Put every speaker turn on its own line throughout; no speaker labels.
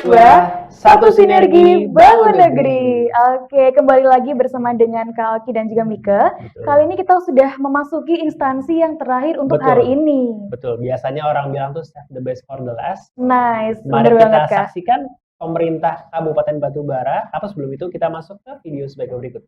dua, satu sinergi bangun negeri. Oke, kembali lagi bersama dengan Kak Oki dan juga Mika. Kali ini kita sudah memasuki instansi yang terakhir untuk hari ini.
Betul, biasanya orang bilang tuh save the best for the last.
Nice,
Mari
bener
kita
banget Kak.
saksikan pemerintah Kabupaten Batubara. Atau sebelum itu kita masuk ke video sebagai berikut.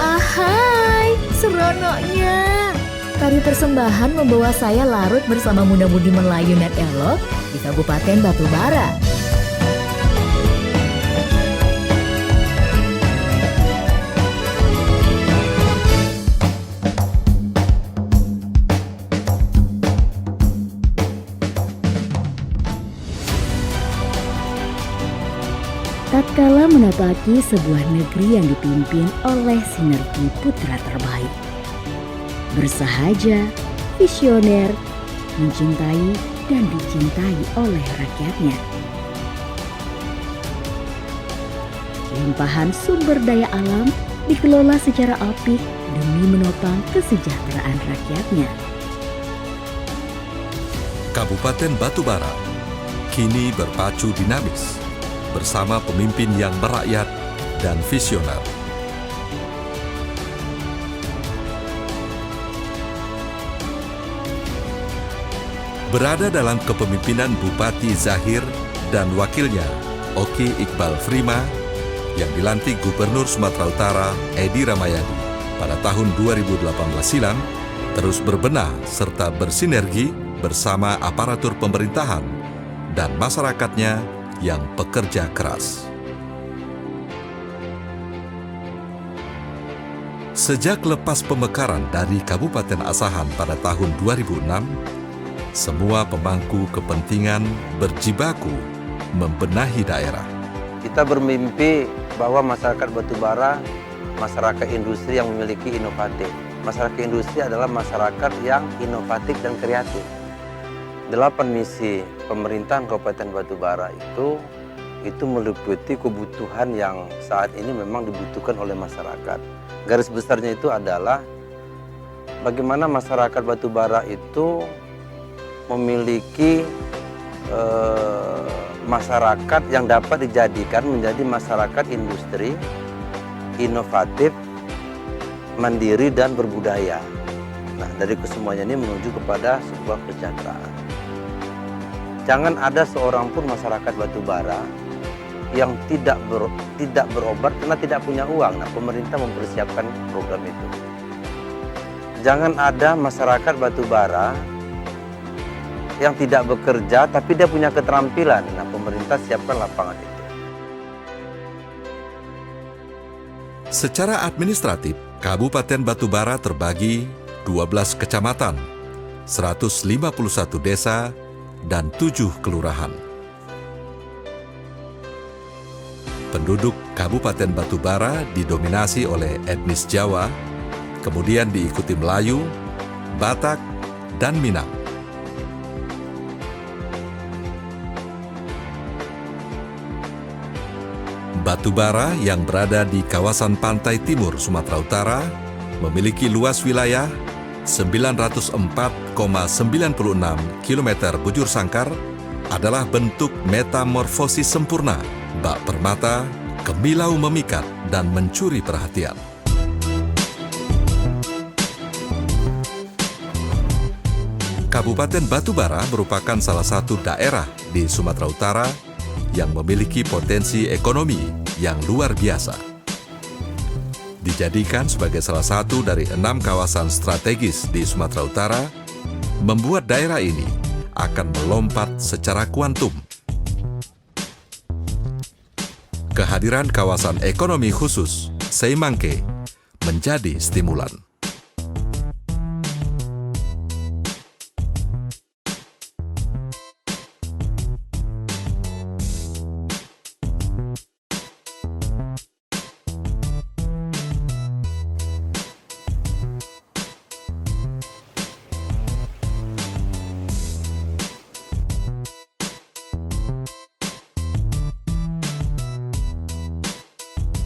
Ahai, seronoknya. Tari persembahan membawa saya larut bersama muda-mudi Melayu net elok di Kabupaten Batubara. Tatkala menapaki sebuah negeri yang dipimpin oleh sinergi putra terbaik. Bersahaja, visioner, mencintai dan dicintai oleh rakyatnya. Limpahan sumber daya alam dikelola secara apik demi menopang kesejahteraan rakyatnya.
Kabupaten Batubara kini berpacu dinamis bersama pemimpin yang merakyat dan visioner. Berada dalam kepemimpinan Bupati Zahir dan wakilnya Oki Iqbal Frima yang dilantik Gubernur Sumatera Utara Edi Ramayadi pada tahun 2018 silam, terus berbenah serta bersinergi bersama aparatur pemerintahan dan masyarakatnya yang pekerja keras. Sejak lepas pemekaran dari Kabupaten Asahan pada tahun 2006, semua pemangku kepentingan berjibaku membenahi daerah.
Kita bermimpi bahwa masyarakat Batubara, masyarakat industri yang memiliki inovatif. Masyarakat industri adalah masyarakat yang inovatif dan kreatif. 8 misi pemerintahan Kabupaten Batubara itu meliputi kebutuhan yang saat ini memang dibutuhkan oleh masyarakat. Garis besarnya itu adalah bagaimana masyarakat Batubara itu memiliki masyarakat yang dapat dijadikan menjadi masyarakat industri, inovatif, mandiri dan berbudaya. Nah, dari kesemuanya ini menuju kepada sebuah kesejahteraan. Jangan ada seorang pun masyarakat Batubara yang tidak berobat karena tidak punya uang. Nah, pemerintah mempersiapkan program itu. Jangan ada masyarakat Batubara yang tidak bekerja tapi dia punya keterampilan. Nah, pemerintah siapkan lapangan itu.
Secara administratif, Kabupaten Batubara terbagi 12 kecamatan, 151 desa, dan 7 kelurahan. Penduduk Kabupaten Batubara didominasi oleh etnis Jawa, kemudian diikuti Melayu, Batak, dan Minang. Batubara yang berada di kawasan pantai timur Sumatera Utara memiliki luas wilayah 904,96 km bujur sangkar adalah bentuk metamorfosis sempurna, bak permata, kemilau memikat dan mencuri perhatian. Kabupaten Batubara merupakan salah satu daerah di Sumatera Utara yang memiliki potensi ekonomi yang luar biasa. Dijadikan sebagai salah satu dari 6 kawasan strategis di Sumatera Utara, membuat daerah ini akan melompat secara kuantum. Kehadiran kawasan ekonomi khusus Seimangke menjadi stimulan.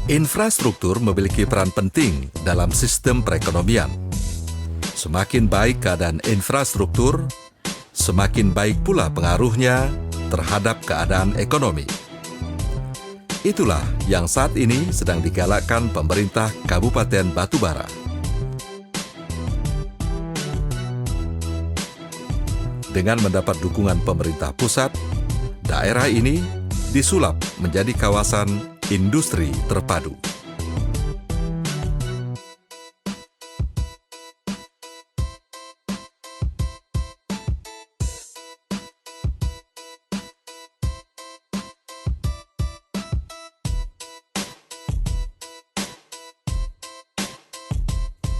Infrastruktur memiliki peran penting dalam sistem perekonomian. Semakin baik keadaan infrastruktur, semakin baik pula pengaruhnya terhadap keadaan ekonomi. Itulah yang saat ini sedang digalakkan pemerintah Kabupaten Batubara. Dengan mendapat dukungan pemerintah pusat, daerah ini disulap menjadi kawasan industri terpadu.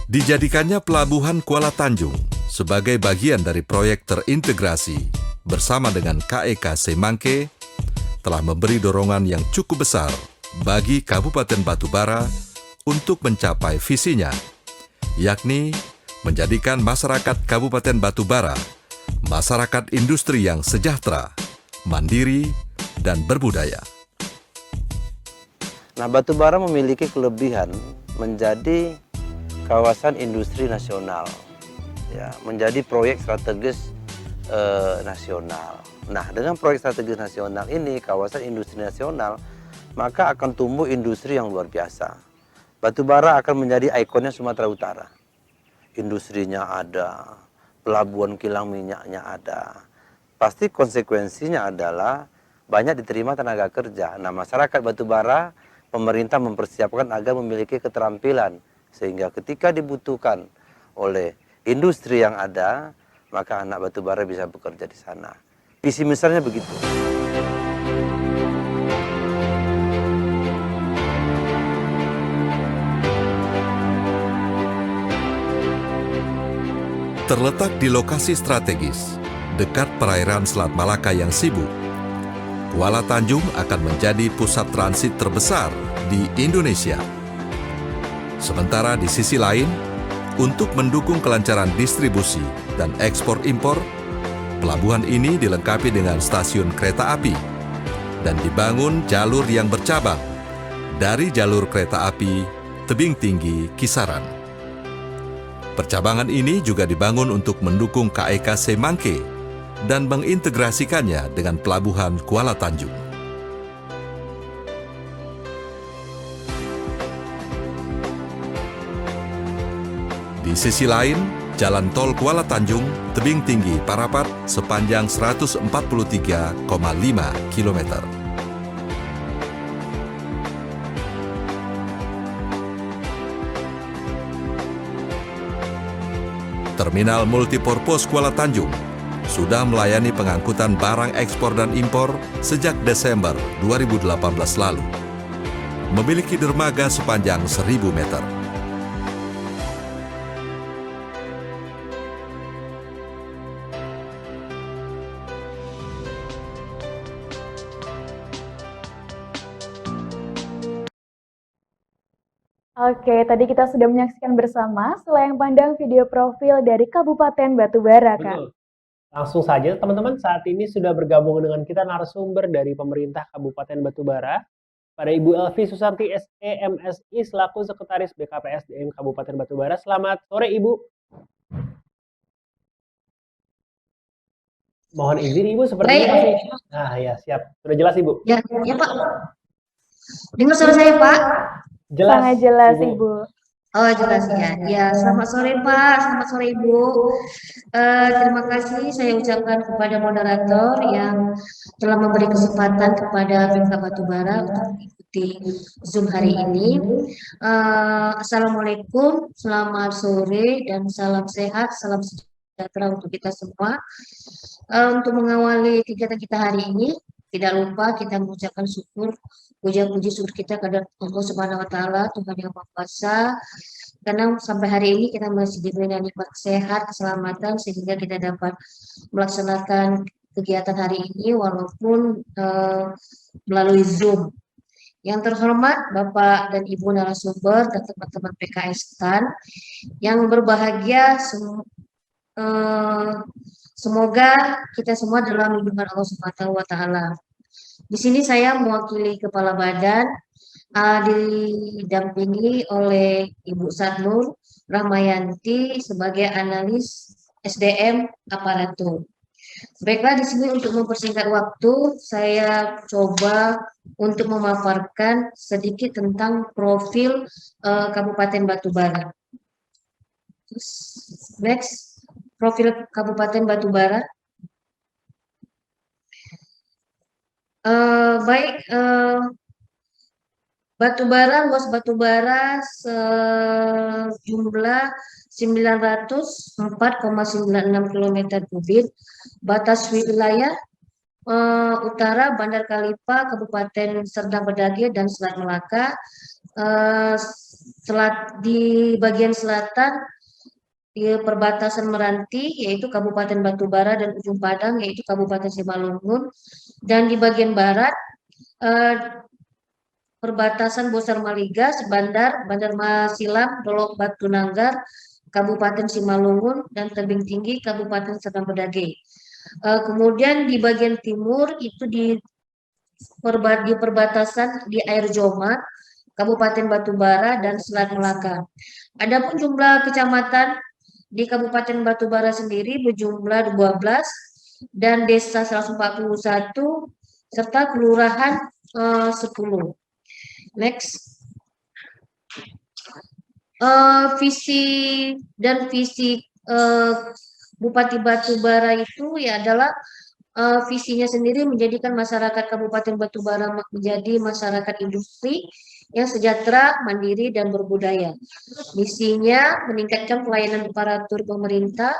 Dijadikannya Pelabuhan Kuala Tanjung sebagai bagian dari proyek terintegrasi bersama dengan KEK Semangke telah memberi dorongan yang cukup besar bagi Kabupaten Batubara untuk mencapai visinya, yakni menjadikan masyarakat Kabupaten Batubara masyarakat industri yang sejahtera, mandiri, dan berbudaya.
Nah, Batubara memiliki kelebihan menjadi kawasan industri nasional, ya, menjadi proyek strategis nasional. Nah, dengan proyek strategis nasional ini, kawasan industri nasional, maka akan tumbuh industri yang luar biasa. Batubara akan menjadi ikonnya Sumatera Utara. Industrinya ada, pelabuhan kilang minyaknya ada. Pasti konsekuensinya adalah banyak diterima tenaga kerja. Nah, masyarakat Batubara, pemerintah mempersiapkan agar memiliki keterampilan, sehingga ketika dibutuhkan oleh industri yang ada, maka anak Batubara bisa bekerja di sana. Visi besarnya begitu.
Terletak di lokasi strategis, dekat perairan Selat Malaka yang sibuk, Kuala Tanjung akan menjadi pusat transit terbesar di Indonesia. Sementara di sisi lain, untuk mendukung kelancaran distribusi dan ekspor-impor, pelabuhan ini dilengkapi dengan stasiun kereta api dan dibangun jalur yang bercabang dari jalur kereta api Tebing Tinggi Kisaran. Percabangan ini juga dibangun untuk mendukung KEK Semangke dan mengintegrasikannya dengan Pelabuhan Kuala Tanjung. Di sisi lain, Jalan Tol Kuala Tanjung Tebing Tinggi Parapat sepanjang 143,5 km. Terminal Multipurpose Kuala Tanjung sudah melayani pengangkutan barang ekspor dan impor sejak Desember 2018 lalu. Memiliki dermaga sepanjang 1.000 meter.
Oke, tadi kita sudah menyaksikan bersama selayang pandang video profil dari Kabupaten Batubara, Kak.
Betul. Langsung saja teman-teman, saat ini sudah bergabung dengan kita narasumber dari pemerintah Kabupaten Batubara, pada Ibu Elvi Susanti SE MSI selaku Sekretaris BKPSDM Kabupaten Batubara. Selamat sore Ibu. Mohon izin Ibu, sepertinya masih. Nah ya, siap. Sudah jelas Ibu?
Ya, ya Pak. Dengar suara saya Pak?
Jelas.
Sangat jelas, Ibu.
Oh jelas ya. Ya, selamat sore Pak, selamat sore Ibu. Terima kasih saya ucapkan kepada moderator yang telah memberi kesempatan kepada Pemkab Batubara untuk mengikuti Zoom hari ini. Assalamualaikum, selamat sore dan salam sehat, salam sejahtera untuk kita semua. Untuk mengawali kegiatan kita hari ini, tidak lupa kita mengucapkan syukur, puja-puji syukur kita kepada Allah Subhanahu wa taala, Tuhan yang Maha Kuasa. Karena sampai hari ini kita masih diberi nikmat sehat, keselamatan sehingga kita dapat melaksanakan kegiatan hari ini walaupun melalui Zoom. Yang terhormat Bapak dan Ibu narasumber dan teman-teman PKS TAN yang berbahagia, semoga kita semua dalam lindungan Allah Subhanahu wa taala. Di sini saya mewakili Kepala Badan didampingi oleh Ibu Satnur Rahmayanti sebagai analis SDM aparatur. Baiklah, di sini untuk mempersingkat waktu, saya coba untuk memaparkan sedikit tentang profil Kabupaten Batubara. Terus, next, profil Kabupaten Batubara. Baik, luas batubara sejumlah 904,96 km kubik. Batas wilayah utara Bandar Kalipa, Kabupaten Serdang Bedagai dan Selat Melaka. Di bagian selatan di perbatasan Meranti yaitu Kabupaten Batubara dan Ujung Padang yaitu Kabupaten Simalungun, dan di bagian barat perbatasan Bosar Maligas, Bandar Masilam, Dolok Batu Nanggar, Kabupaten Simalungun, dan Tebing Tinggi, Kabupaten Serdang Bedagai. Kemudian di bagian timur itu di perbatasan di Air Jomat, Kabupaten Batubara, dan Selat Melaka. Adapun jumlah kecamatan di Kabupaten Batubara sendiri berjumlah 12 dan desa 141 serta kelurahan 10. Next. Visi Bupati Batubara itu ya adalah visinya sendiri menjadikan masyarakat Kabupaten Batubara menjadi masyarakat industri yang sejahtera, mandiri, dan berbudaya. Misinya meningkatkan pelayanan aparatur pemerintah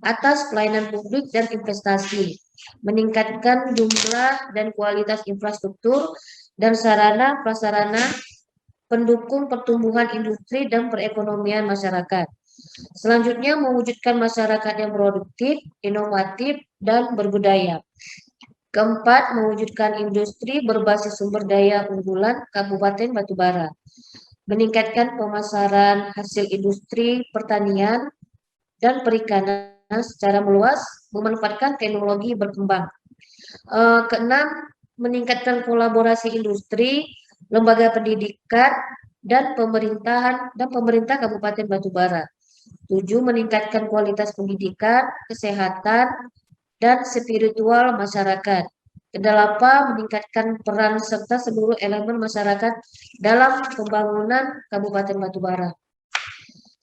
atas pelayanan publik dan investasi, meningkatkan jumlah dan kualitas infrastruktur dan sarana prasarana pendukung pertumbuhan industri dan perekonomian masyarakat. Selanjutnya, mewujudkan masyarakat yang produktif, inovatif, dan berbudaya. Keempat, mewujudkan industri berbasis sumber daya unggulan Kabupaten Batubara. Meningkatkan pemasaran hasil industri pertanian dan perikanan secara meluas, memanfaatkan teknologi berkembang. Keenam, meningkatkan kolaborasi industri, lembaga pendidikan, dan pemerintah Kabupaten Batubara. 7, meningkatkan kualitas pendidikan, kesehatan, dan spiritual masyarakat. Kedelapan, meningkatkan peran serta seluruh elemen masyarakat dalam pembangunan Kabupaten Batubara.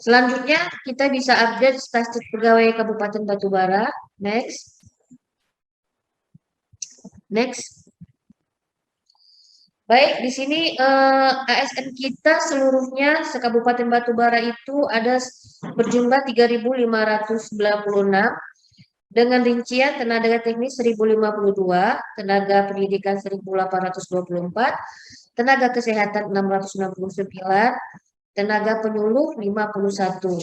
Selanjutnya, kita bisa update status pegawai Kabupaten Batubara. Next. Baik, di sini ASN kita seluruhnya se-Kabupaten Batubara itu ada berjumlah 3.596, dengan rincian tenaga teknis 1.052, tenaga pendidikan 1.824, tenaga kesehatan 669, tenaga penyuluh 51.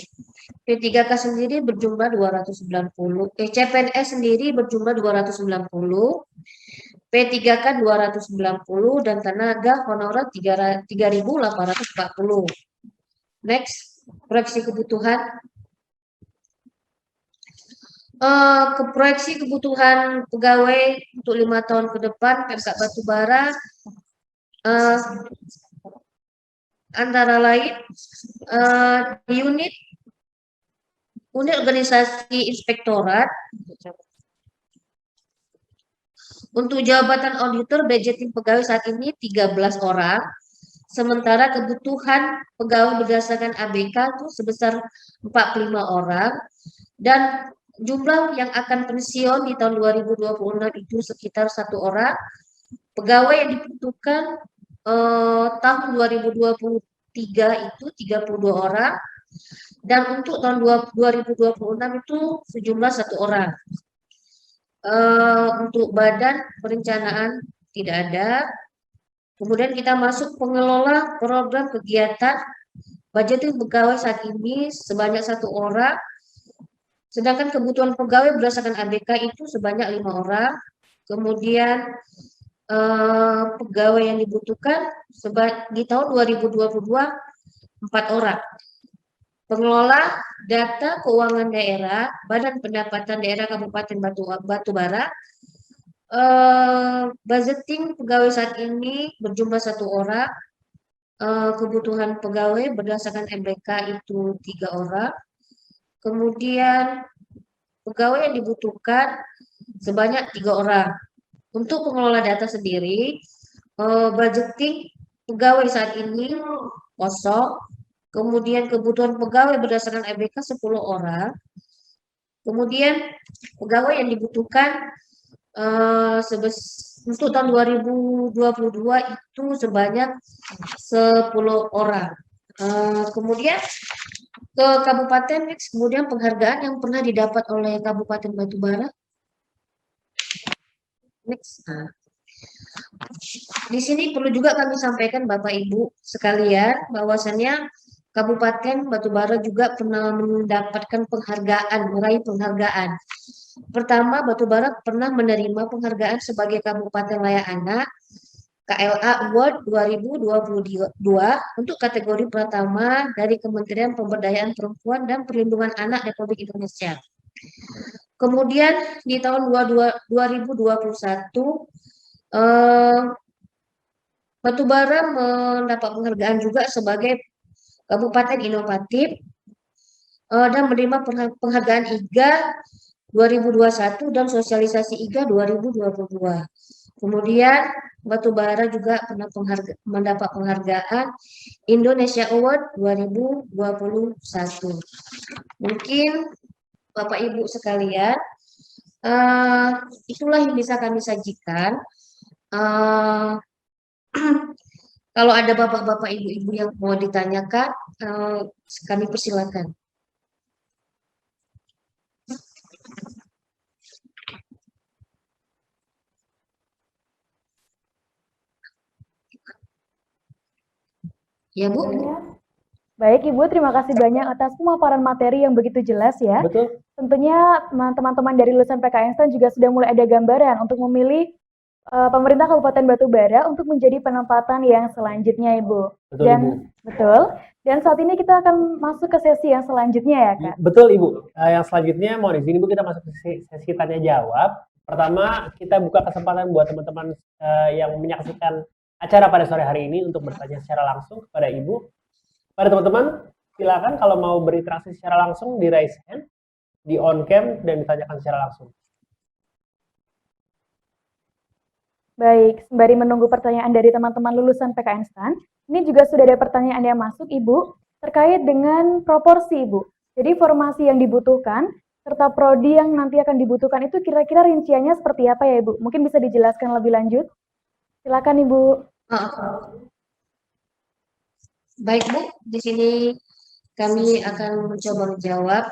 P3K sendiri berjumlah 290, CPNS sendiri berjumlah 290, P3K 290, dan tenaga honorer 3.840. Next, proyeksi kebutuhan. Proyeksi kebutuhan pegawai untuk 5 tahun ke depan Pemkab Batubara antara lain unit organisasi inspektorat. Untuk jabatan auditor budgeting pegawai saat ini 13 orang, sementara kebutuhan pegawai berdasarkan ABK itu sebesar 45 orang, dan jumlah yang akan pensiun di tahun 2026 itu sekitar 1 orang. Pegawai yang dibutuhkan tahun 2023 itu 32 orang, dan untuk tahun 2026 itu sejumlah 1 orang. Untuk badan perencanaan tidak ada. Kemudian kita masuk pengelola program kegiatan. Budgeting pegawai saat ini sebanyak 1 orang. Sedangkan kebutuhan pegawai berdasarkan ABK itu sebanyak 5 orang. Kemudian pegawai yang dibutuhkan di tahun 2022 4 orang. Pengelola data keuangan daerah, Badan Pendapatan Daerah Kabupaten Batubara. Budgeting pegawai saat ini berjumlah 1 orang. kebutuhan pegawai berdasarkan MBK itu 3 orang. Kemudian pegawai yang dibutuhkan sebanyak 3 orang. Untuk pengelola data sendiri, budgeting pegawai saat ini kosong. Kemudian kebutuhan pegawai berdasarkan MBK 10 orang. Kemudian pegawai yang dibutuhkan untuk tahun 2022 itu sebanyak 10 orang. Kemudian ke kabupaten next, kemudian penghargaan yang pernah didapat oleh Kabupaten Batubara. Next. Di sini perlu juga kami sampaikan Bapak Ibu sekalian bahwasannya Kabupaten Batubara juga pernah mendapatkan penghargaan, meraih penghargaan. Pertama, Batubara pernah menerima penghargaan sebagai Kabupaten Layak Anak KLA Award 2022 untuk kategori pertama dari Kementerian Pemberdayaan Perempuan dan Perlindungan Anak Republik Indonesia. Kemudian di tahun 2021 Batubara mendapat penghargaan juga sebagai Kabupaten Inovatif dan menerima penghargaan IGA 2021 dan sosialisasi IGA 2022. Kemudian Batubara juga pernah mendapat penghargaan Indonesia Award 2021. Mungkin Bapak Ibu sekalian, itulah yang bisa kami sajikan. Kalau ada bapak-bapak, ibu-ibu yang mau ditanyakan, kami persilakan. Ya, Bu.
Baik Ibu, terima kasih banyak atas pemaparan materi yang begitu jelas ya.
Betul.
Tentunya teman-teman dari lulusan PK Instan juga sudah mulai ada gambaran untuk memilih pemerintah Kabupaten Batubara untuk menjadi penempatan yang selanjutnya Ibu.
Betul,
Dan
Ibu.
betul. Dan saat ini kita akan masuk ke sesi yang selanjutnya ya Kak.
Betul Ibu. Yang selanjutnya mohon izin Ibu kita masuk ke sesi tanya jawab. Pertama kita buka kesempatan buat teman-teman yang menyaksikan acara pada sore hari ini untuk bertanya secara langsung kepada Ibu. Pada teman-teman silakan kalau mau berinteraksi secara langsung di raise hand, di on cam dan ditanyakan secara langsung.
Baik, sembari menunggu pertanyaan dari teman-teman lulusan PK Instan, ini juga sudah ada pertanyaan yang masuk Ibu terkait dengan proporsi Ibu. Jadi formasi yang dibutuhkan serta prodi yang nanti akan dibutuhkan itu kira-kira rinciannya seperti apa ya Ibu? Mungkin bisa dijelaskan lebih lanjut. Silakan Ibu.
Baik Bu, di sini kami akan mencoba menjawab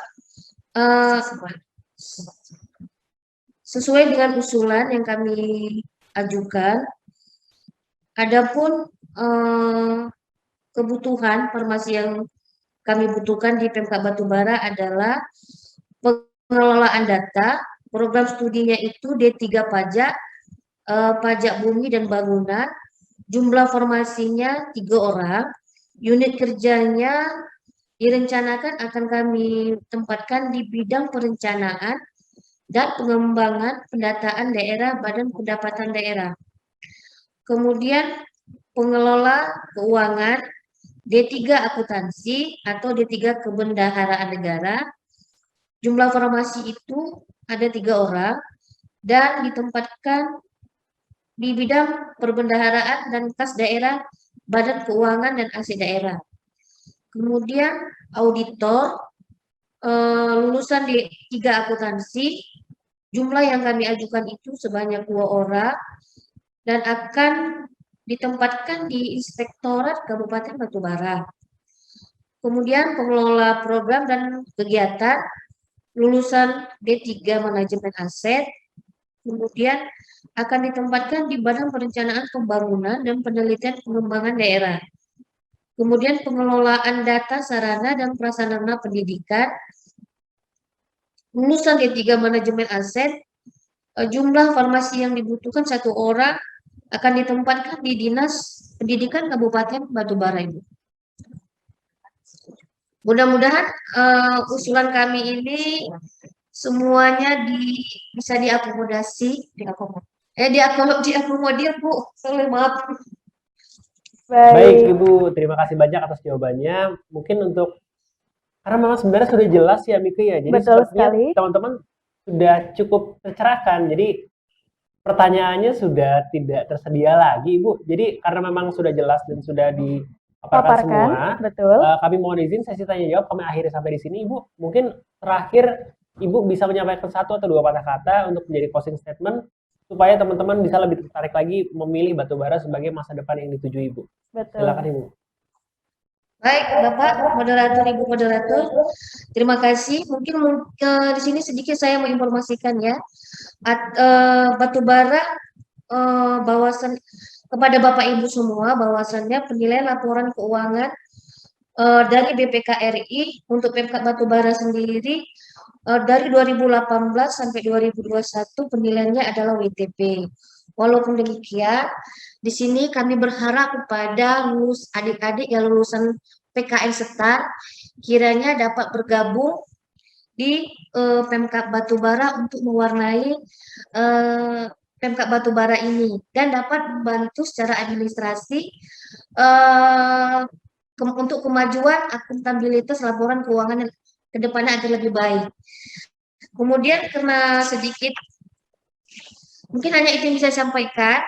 sesuai dengan usulan yang kami ajukan. Adapun kebutuhan formasi yang kami butuhkan di Pemkab Batubara adalah pengelolaan data, program studinya itu D3 pajak, pajak bumi dan bangunan, jumlah formasinya 3 orang, unit kerjanya direncanakan akan kami tempatkan di bidang perencanaan dan pengembangan pendataan daerah Badan Pendapatan Daerah. Kemudian pengelola keuangan D3 akuntansi atau D3 kebendaharaan negara. Jumlah formasi itu ada 3 orang dan ditempatkan di bidang perbendaharaan dan kas daerah Badan Keuangan dan Aset Daerah. Kemudian auditor lulusan D3 akuntansi, jumlah yang kami ajukan itu sebanyak 2 orang dan akan ditempatkan di Inspektorat Kabupaten Batubara. Kemudian pengelola program dan kegiatan lulusan D3 Manajemen Aset, kemudian akan ditempatkan di Badan Perencanaan Pembangunan dan Penelitian Pengembangan Daerah. Kemudian pengelolaan data sarana dan prasarana pendidikan, lulusan D3 Manajemen Aset, jumlah formasi yang dibutuhkan 1 orang akan ditempatkan di Dinas Pendidikan Kabupaten Batubara Ibu. Mudah-mudahan usulan kami ini semuanya bisa diakomodasi, diakomodir Bu, sorry maaf.
Baik,
Baik,
Ibu. Terima kasih banyak atas jawabannya. Mungkin karena memang sebenarnya sudah jelas ya, Miki ya. Jadi
betul
sepertinya
sekali.
teman-teman sudah cukup tercerahkan. Jadi pertanyaannya sudah tidak tersedia lagi, Ibu. Jadi karena memang sudah jelas dan sudah dipaparkan
Paparkan,
semua,
betul.
kami mohon izin sesi tanya jawab kami akhiri sampai di sini, Ibu. Mungkin terakhir Ibu bisa menyampaikan 1 atau 2 patah kata untuk menjadi closing statement supaya teman-teman bisa lebih tertarik lagi memilih batubara sebagai masa depan yang dituju, Ibu. Silakan,
Betul.
Ibu.
Baik, Bapak moderator, Ibu moderator, terima kasih. Mungkin di sini sedikit saya mau informasikan ya, batubara bahwasan kepada Bapak Ibu semua bahwasannya penilaian laporan keuangan dari BPK RI untuk Pemkab Batubara sendiri dari 2018 sampai 2021 penilaiannya adalah WTP. Walaupun demikian, di sini kami berharap kepada adik-adik yang lulusan PKN STAR kiranya dapat bergabung di Pemkab Batubara untuk mewarnai Pemkab Batubara ini dan dapat membantu secara administrasi untuk kemajuan akuntabilitas laporan keuangan yang kedepannya agar lebih baik. Kemudian karena sedikit, mungkin hanya itu yang bisa saya sampaikan.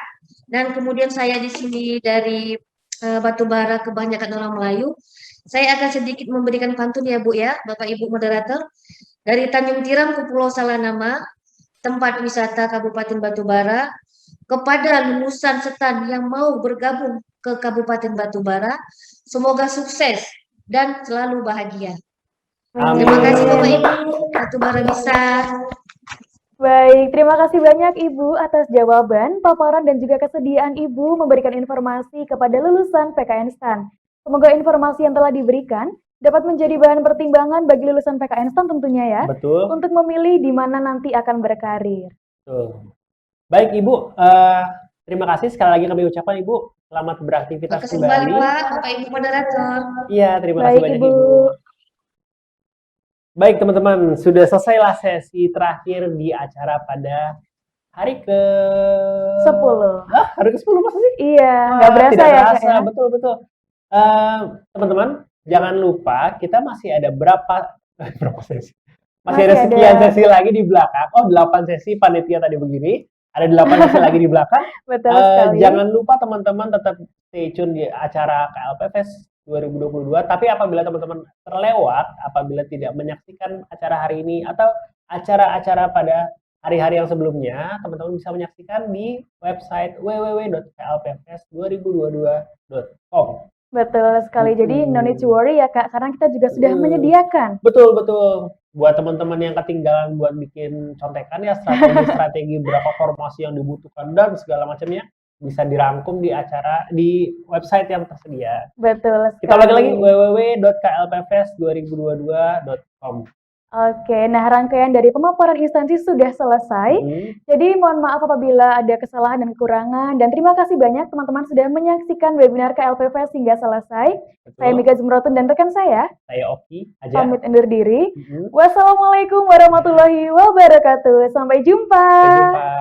Dan kemudian saya di sini dari Batubara kebanyakan orang Melayu. Saya akan sedikit memberikan pantun ya Bu ya, Bapak Ibu moderator. Dari Tanjung Tiram ke Pulau Salanama, tempat wisata Kabupaten Batubara, kepada lulusan STAN yang mau bergabung ke Kabupaten Batubara, semoga sukses dan selalu bahagia. Terima kasih Bapak Ibu, Batubara bisa.
Baik, terima kasih banyak Ibu atas jawaban, paparan, dan juga kesediaan Ibu memberikan informasi kepada lulusan PKN STAN. Semoga informasi yang telah diberikan dapat menjadi bahan pertimbangan bagi lulusan PKN STAN tentunya ya,
Betul.
untuk memilih di mana nanti akan berkarir.
Betul. Baik, Ibu. Terima kasih sekali lagi kami ucapkan, Ibu. Selamat beraktivitas
Terima kasih kembali
kembali.
Pak, Bapak Ibu moderator.
Iya, terima kasih
Baik
banyak,
Ibu.
Ibu. Baik, teman-teman. Sudah selesailah sesi terakhir di acara pada hari ke
10.
Hari ke-10 masa sih?
Iya, nggak berasa
tidak
ya Kak
terasa.
ya?
Betul, betul. Teman-teman, jangan lupa kita masih ada berapa sesi? Masih ada sekian sesi lagi di belakang. Oh, 8 sesi panitia tadi begini. Ada 8 sesi lagi di belakang.
Betul sekali.
Jangan lupa teman-teman tetap stay tune di acara KLP Fest 2022. Tapi apabila teman-teman terlewat, apabila tidak menyaksikan acara hari ini atau acara-acara pada hari-hari yang sebelumnya, teman-teman bisa menyaksikan di website www.klpfest2022.com.
Betul sekali. Jadi no need to worry ya Kak, karena kita juga sudah menyediakan.
Betul, betul. Buat teman-teman yang ketinggalan buat bikin contekan ya strategi-strategi berapa formasi yang dibutuhkan dan segala macamnya bisa dirangkum di website yang tersedia.
Betul sekali.
Kita ulangi lagi www.klpfest2022.com.
Oke, nah rangkaian dari pemaparan instansi sudah selesai. Jadi mohon maaf apabila ada kesalahan dan kekurangan. Dan terima kasih banyak teman-teman sudah menyaksikan webinar KLP Fest hingga selesai.
Betul.
Saya Mika Zumrotun dan rekan saya
Oki aja.
pamit undur diri. Wassalamualaikum warahmatullahi wabarakatuh. Sampai jumpa.
Sampai jumpa.